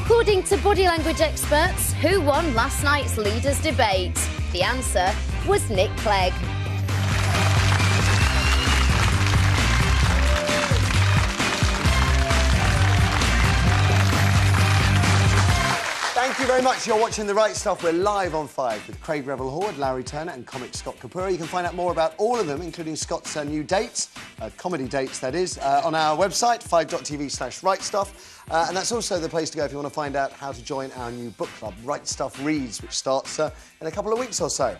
According to body language experts, who won last night's leaders' debate? The answer was Nick Clegg. Thank you very much. You're watching The Right Stuff. We're live on 5 with Craig Revel-Horde, Larry Turner and comic Scott Capurro. You can find out more about all of them, including Scott's new dates, comedy dates, that is, on our website, 5.tv/rightstuff. And that's also the place to go if you want to find out how to join our new book club, Right Stuff Reads, which starts in a couple of weeks or so.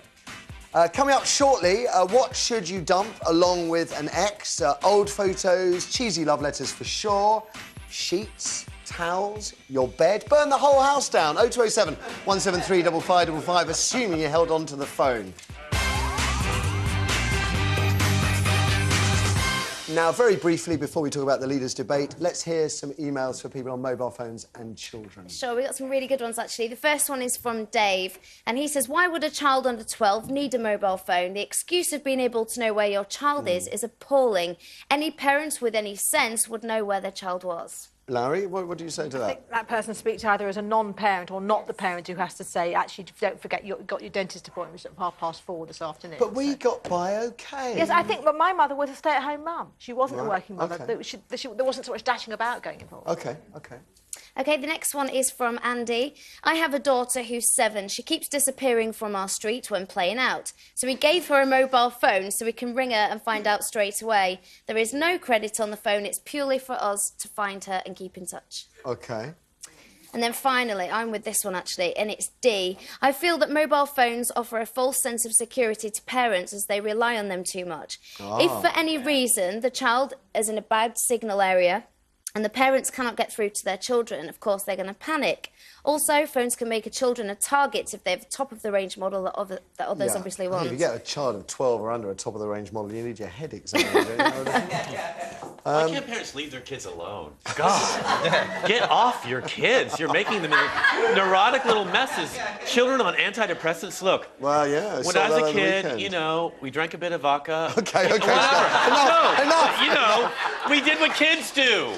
Coming up shortly, what should you dump along with an ex? Old photos, cheesy love letters for sure, sheets, towels, your bed. Burn the whole house down. 0207 173 5555, assuming you held on to the phone. Now, very briefly, before we talk about the leaders' debate, let's hear some emails for people on mobile phones and children. Sure, we've got some really good ones, actually. The first one is from Dave, and he says, why would a child under 12 need a mobile phone? The excuse of being able to know where your child is appalling. Any parents with any sense would know where their child was. Larry, what do you say to that? I think that person speaks either as a non-parent or not the parent who has to say, actually, don't forget you've got your dentist appointment at 4:30 this afternoon. But we got by OK. Yes, I think, but my mother was a stay-at-home mum. She wasn't a working mother. OK. There wasn't so much dashing about going involved. OK, OK. OK, the next one is from Andy. I have a daughter who's 7. She keeps disappearing from our street when playing out. So we gave her a mobile phone so we can ring her and find out straight away. There is no credit on the phone. It's purely for us to find her and keep in touch. OK. And then finally, I'm with this one, actually, and it's D. I feel that mobile phones offer a false sense of security to parents as they rely on them too much. If for any reason the child is in a bad signal area and the parents cannot get through to their children, of course, they're going to panic. Also, phones can make children a target if they have a top-of-the-range model that others obviously want. If you get a child of 12 or under a top-of-the-range model, you need your head examined. Why can't parents leave their kids alone? God, get off your kids. You're making them into neurotic little messes. Children on antidepressants, look. Well, yeah. When I was a kid, you know, we drank a bit of vodka. OK, OK, Enough. enough. You know, we did what kids do.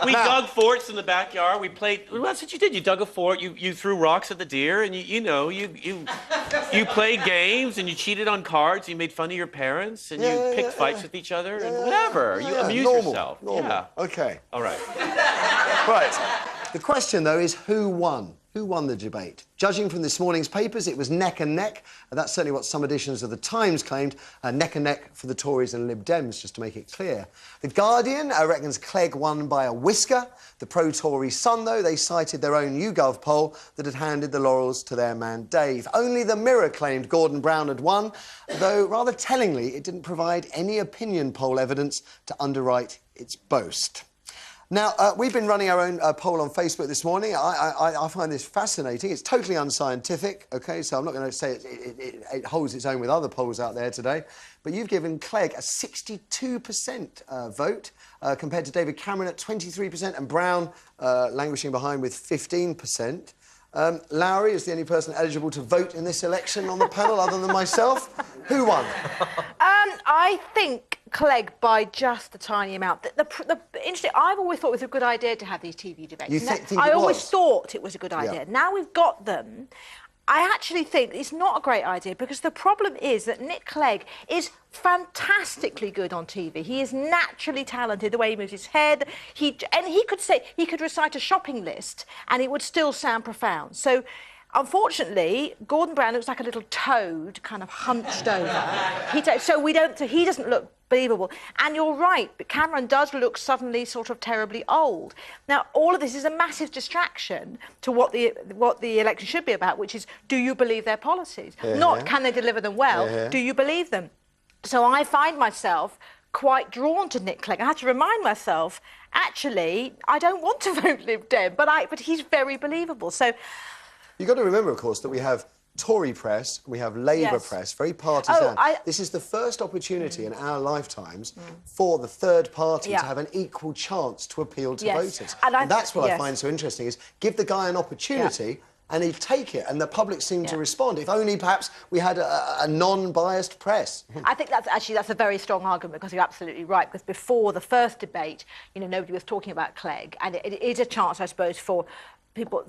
We dug forts in the backyard. We played. Well, that's what you did. You dug a fort. You threw rocks at the deer, and you played games, and you cheated on cards. You made fun of your parents, and you picked fights with each other, and whatever. You amused yourself. Normal. Yeah. OK. All right. Right. The question, though, is who won? Who won the debate? Judging from this morning's papers, it was neck and neck. And that's certainly what some editions of The Times claimed, neck and neck for the Tories and Lib Dems, just to make it clear. The Guardian reckons Clegg won by a whisker. The pro-Tory Sun, though, they cited their own YouGov poll that had handed the laurels to their man Dave. Only the Mirror claimed Gordon Brown had won, though rather tellingly, it didn't provide any opinion poll evidence to underwrite its boast. Now, we've been running our own poll on Facebook this morning. I find this fascinating. It's totally unscientific, OK? So I'm not going to say it holds its own with other polls out there today. But you've given Clegg a 62% vote, compared to David Cameron at 23% and Brown languishing behind with 15%. Larry is the only person eligible to vote in this election on the panel other than myself. Who won? I think Clegg by just a tiny amount. Interesting, I've always thought it was a good idea to have these TV debates. You think I it always was? thought it was a good idea. Yeah. Now we've got them. I actually think it's not a great idea because the problem is that Nick Clegg is fantastically good on TV. He is naturally talented, the way he moves his head. He could recite a shopping list and it would still sound profound. So, unfortunately, Gordon Brown looks like a little toad, kind of hunched over. So he doesn't look believable. And you're right, but Cameron does look suddenly sort of terribly old. Now, all of this is a massive distraction to what the election should be about, which is, do you believe their policies? Not can they deliver them well, do you believe them? So I find myself quite drawn to Nick Clegg. I had to remind myself, actually, I don't want to vote Lib Dem, but he's very believable. So You've got to remember, of course, that we have Tory press, we have Labour press, very partisan. This is the first opportunity in our lifetimes for the third party to have an equal chance to appeal to voters. And that's what I find so interesting, is give the guy an opportunity and he'd take it, and the public seemed to respond. If only perhaps we had a non-biased press. I think that's a very strong argument, because you're absolutely right. Because before the first debate, you know, nobody was talking about Clegg, and it is a chance, I suppose, for people,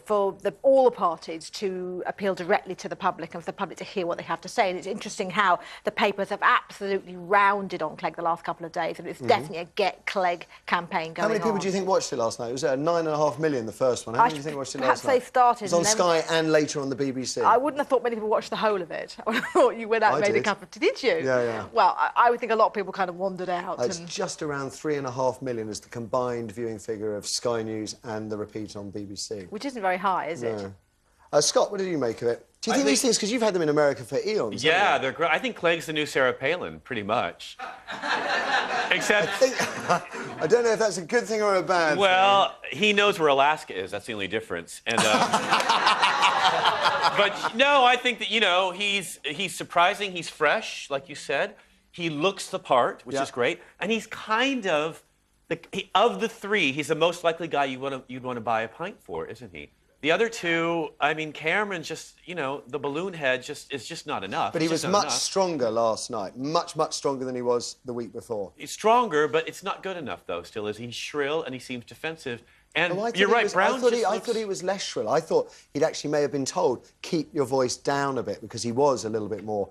all the parties to appeal directly to the public and for the public to hear what they have to say. And it's interesting how the papers have absolutely rounded on Clegg the last couple of days, and it's definitely a Get Clegg campaign going on. How many people do you think watched it last night? It was 9.5 million, the first one. How many do you think watched it last night? Perhaps they started. It was on Sky and later on the BBC. I wouldn't have thought many people watched the whole of it. I would have thought you went out and made a cup of tea. Did you? Yeah, yeah. Well, I would think a lot of people kind of wandered out. It's just around 3.5 million as the combined viewing figure of Sky News and the repeat on BBC. Which isn't very high, is it? Scott, what did you make of it? Do you think these things, because you've had them in America for eons? Yeah, they're great. I think Clegg's the new Sarah Palin, pretty much. Except... I don't know if that's a good thing or a bad thing. Well, he knows where Alaska is. That's the only difference. And, but, no, I think that, you know, he's surprising. He's fresh, like you said. He looks the part, which is great. And he's kind of... of the three, he's the most likely guy you'd want to buy a pint for, isn't he? The other two, I mean, Cameron just, you know, the balloon head is just not enough. But he was much stronger last night. Much, much stronger than he was the week before. He's stronger, but it's not good enough, though, still, is he's shrill and he seems defensive. And you're right, Brown I thought he was less shrill. I thought he'd actually may have been told, keep your voice down a bit, because he was a little bit more...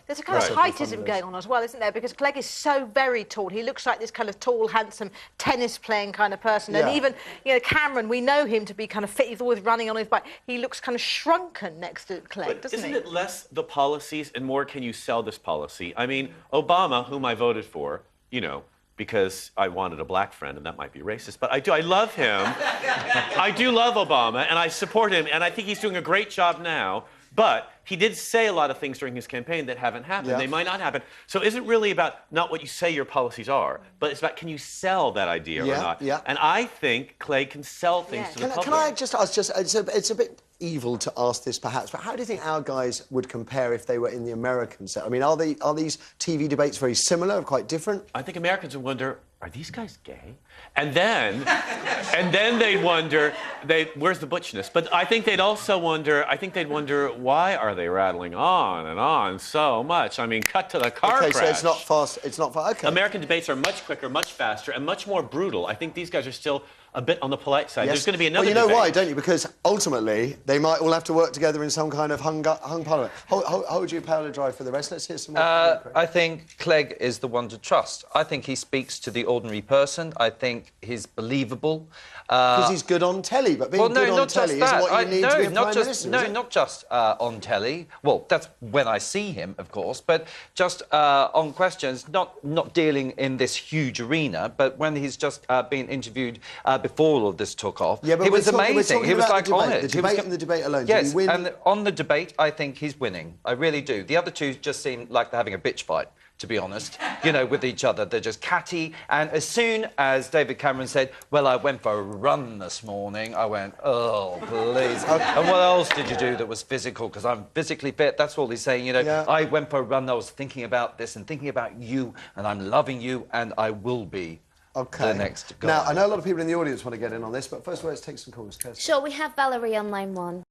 There's a kind of heightism going on as well, isn't there? Because Clegg is so very tall. He looks like this kind of tall, handsome, tennis-playing kind of person. And even, you know, Cameron, we know him to be kind of fit. He's always running on his bike. He looks kind of shrunken next to Clegg, doesn't he? Isn't it less the policies and more can you sell this policy? I mean, Obama, whom I voted for, you know, because I wanted a black friend, and that might be racist, but I love him. I do love Obama, and I support him, and I think he's doing a great job now. But he did say a lot of things during his campaign that haven't happened. Yeah. They might not happen. So it isn't really about not what you say your policies are, but it's about can you sell that idea or not. Yeah. And I think Clegg can sell things to the public. Can I just ask, it's a bit evil to ask this perhaps, but how do you think our guys would compare if they were in the American set? I mean, are these TV debates very similar or quite different? I think Americans would wonder, are these guys gay? And then they'd wonder, where's the butchness? But I think they'd also wonder, why are they rattling on and on so much? I mean, cut to the car crash. So it's not fast, okay. American debates are much quicker, much faster, and much more brutal. I think these guys are still a bit on the polite side. Yes. There's going to be another debate. Well, you know why, don't you? Because ultimately, they might all have to work together in some kind of hung parliament. Hold your power to drive for the rest. Let's hear some more. I think Clegg is the one to trust. I think he speaks to the ordinary person. I think he's believable. Because he's good on telly, but being good on telly isn't what you need to be a Prime Minister, No, not just on telly. Well, that's when I see him, of course, but just on questions, not dealing in this huge arena, but when he's just been interviewed before all of this took off. Yeah, but he was amazing. He was like on it. The debate and the debate alone. Yes, did he win? And on the debate, I think he's winning. I really do. The other two just seem like they're having a bitch fight, to be honest, you know, with each other. They're just catty. And as soon as David Cameron said, well, I went for a run this morning, I went, oh, please. And what else did you do that was physical? Because I'm physically fit. That's all he's saying, you know. I went for a run, I was thinking about this and thinking about you, and I'm loving you, and I will be. Okay. The next guy. Now, I know a lot of people in the audience want to get in on this, but first of all, let's take some calls. Sure, we have Valerie on line 1.